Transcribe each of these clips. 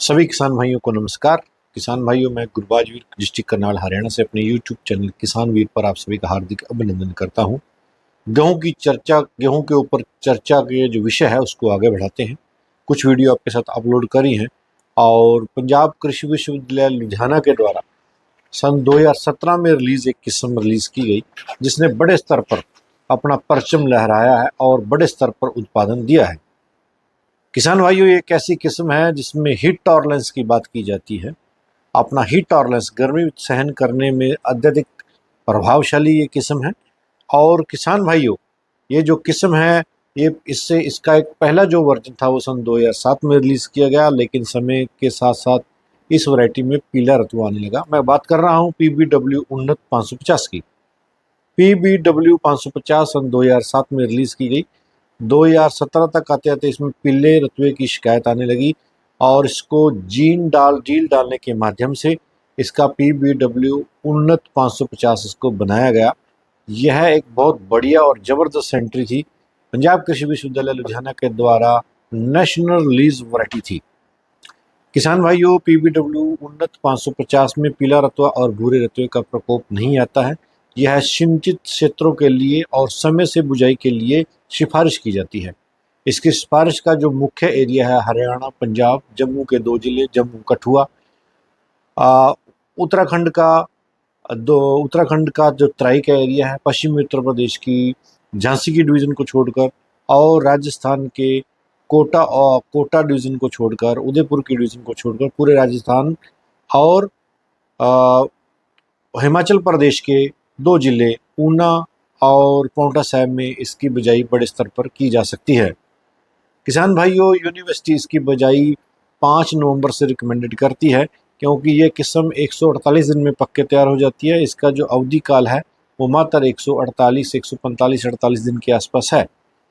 सभी किसान भाइयों को नमस्कार। किसान भाइयों, मैं गुरबाज वीर डिस्ट्रिक्ट करनाल हरियाणा से अपने यूट्यूब चैनल किसान वीर पर आप सभी का हार्दिक अभिनंदन करता हूं। गेहूं के ऊपर चर्चा के जो विषय है उसको आगे बढ़ाते हैं। कुछ वीडियो आपके साथ अपलोड करी हैं और पंजाब कृषि विश्वविद्यालय लुधियाना के द्वारा सन 2017 में एक किस्म रिलीज की गई, जिसने बड़े स्तर पर अपना परचम लहराया है और बड़े स्तर पर उत्पादन दिया है। किसान भाइयों, ये एक ऐसी किस्म है जिसमें हीट टॉलरेंस की बात की जाती है। अपना हीट टॉलरेंस, गर्मी सहन करने में अत्यधिक प्रभावशाली ये किस्म है। और किसान भाइयों, ये जो किस्म है इसका एक पहला जो वर्जन था वो सन 2007 में रिलीज किया गया, लेकिन समय के साथ साथ इस वैरायटी में पीला रतुआ आने लगा। मैं बात कर रहा हूँ PBW उन्नत 550 की। PBW 550 सन 2007 में रिलीज की गई। 2017 तक आते आते इसमें पीले रतुए की शिकायत आने लगी और इसको जील डालने के माध्यम से इसका PBW उन्नत 550 इसको बनाया गया। यह एक बहुत बढ़िया और ज़बरदस्त एंट्री थी। पंजाब कृषि विश्वविद्यालय लुधियाना के द्वारा नेशनल रिलीज वैरायटी थी। किसान भाइयों, PBW उन्नत 550 में पीला रतुआ और भूरे रतुए का प्रकोप नहीं आता है। यह सिंचित क्षेत्रों के लिए और समय से बुझाई के लिए सिफारिश की जाती है। इसकी सिफारिश का जो मुख्य एरिया है हरियाणा, पंजाब, जम्मू के 2 जिले जम्मू कठुआ, उत्तराखंड का जो तराई का एरिया है, पश्चिमी उत्तर प्रदेश की झांसी की डिवीज़न को छोड़कर, और राजस्थान के कोटा डिवीज़न को छोड़कर, उदयपुर की डिवीज़न को छोड़कर पूरे राजस्थान और हिमाचल प्रदेश के 2 जिले ऊना और पांवटा साहिब में इसकी बिजाई बड़े स्तर पर की जा सकती है। किसान भाइयों, यूनिवर्सिटी इसकी बिजाई 5 नवंबर से रिकमेंडेड करती है, क्योंकि ये किस्म 148 दिन में पक के तैयार हो जाती है। इसका जो अवधि काल है वो मात्र 148 दिन के आसपास है।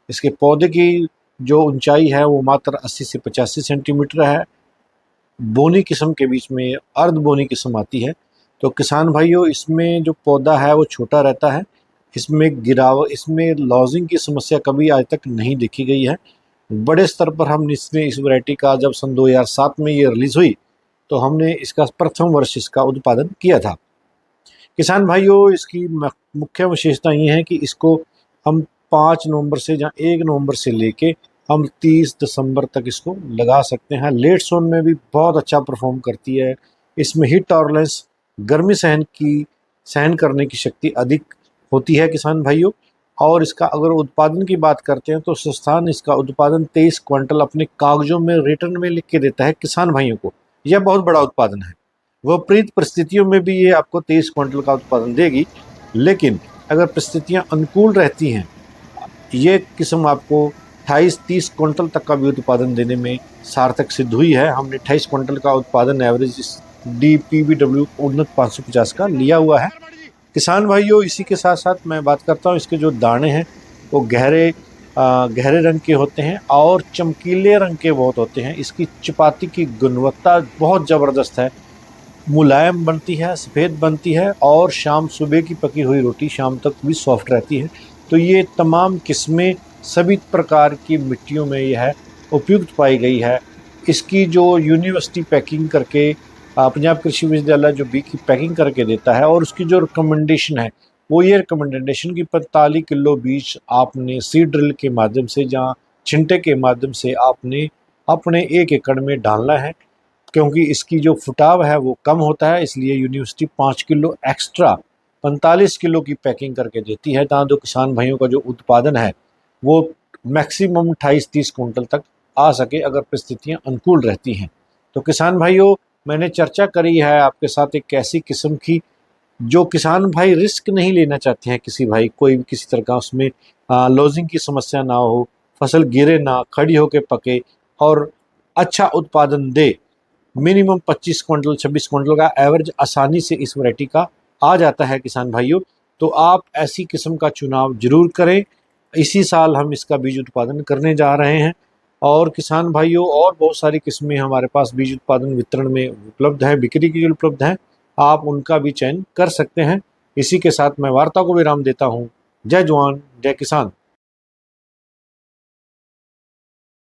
इसके पौधे की जो ऊंचाई है वो मात्र 80 से 85 सेंटीमीटर है। बोनी किस्म के बीच में अर्ध बोनी किस्म आती है। तो किसान भाइयों, इसमें जो पौधा है वो छोटा रहता है। इसमें लॉजिंग की समस्या कभी आज तक नहीं देखी गई है। बड़े स्तर पर हम इस वैरायटी का जब सन 2007 में ये रिलीज़ हुई तो हमने इसका प्रथम वर्ष इसका उत्पादन किया था। किसान भाइयों, इसकी मुख्य विशेषता ये है कि इसको हम 5 नवंबर से या 1 नवंबर से लेके हम 30 दिसंबर तक इसको लगा सकते हैं। लेट सोन में भी बहुत अच्छा परफॉर्म करती है। इसमें हीट टॉलरेंस, गर्मी सहन करने की शक्ति अधिक होती है किसान भाइयों। और इसका अगर उत्पादन की बात करते हैं तो संस्थान इसका उत्पादन 23 क्विंटल अपने कागजों में रिटर्न में लिख के देता है किसान भाइयों को। यह बहुत बड़ा उत्पादन है। विपरीत परिस्थितियों में भी ये आपको 23 क्विंटल का उत्पादन देगी, लेकिन अगर परिस्थितियां अनुकूल रहती हैं ये किस्म आपको 28-30 क्विंटल तक का भी उत्पादन देने में सार्थक सिद्ध हुई है। हमने 28 क्विंटल का उत्पादन एवरेज इस PBW उन्नत 550 का लिया हुआ है। किसान भाइयों, इसी के साथ साथ मैं बात करता हूँ, इसके जो दाने हैं वो गहरे रंग के होते हैं और चमकीले रंग के बहुत होते हैं। इसकी चपाती की गुणवत्ता बहुत ज़बरदस्त है, मुलायम बनती है, सफ़ेद बनती है और सुबह की पकी हुई रोटी शाम तक भी सॉफ्ट रहती है। तो ये तमाम किस्में सभी प्रकार की मिट्टियों में यह उपयुक्त पाई गई है। इसकी जो यूनिवर्सिटी पैकिंग करके पंजाब कृषि विश्वविद्यालय जो बी की पैकिंग करके देता है, और उसकी जो रिकमेंडेशन है वो ये रिकमेंडेशन की 45 किलो बीज आपने सीड ड्रिल के माध्यम से या छिंटे के माध्यम से आपने अपने 1 एकड़ में डालना है। क्योंकि इसकी जो फुटाव है वो कम होता है, इसलिए यूनिवर्सिटी 5 किलो एक्स्ट्रा 45 किलो की पैकिंग करके देती है। तो किसान भाइयों का जो उत्पादन है वो मैक्सिमम 28-30 कुंटल तक आ सके, अगर परिस्थितियाँ अनुकूल रहती हैं। तो किसान भाइयों, मैंने चर्चा करी है आपके साथ एक ऐसी किस्म की जो किसान भाई रिस्क नहीं लेना चाहते हैं। कोई भी किसी तरह का उसमें लॉजिंग की समस्या ना हो, फसल गिरे ना, खड़ी होकर पके और अच्छा उत्पादन दे। मिनिमम 25 क्विंटल 26 क्विंटल का एवरेज आसानी से इस वैरायटी का आ जाता है किसान भाइयों। तो आप ऐसी किस्म का चुनाव जरूर करें। इसी साल हम इसका बीज उत्पादन करने जा रहे हैं। और किसान भाइयों, और बहुत सारी किस्में हमारे पास बीज उत्पादन वितरण में उपलब्ध हैं, बिक्री के लिए उपलब्ध हैं, आप उनका भी चयन कर सकते हैं। इसी के साथ मैं वार्ता को विराम देता हूँ। जय जवान जय किसान।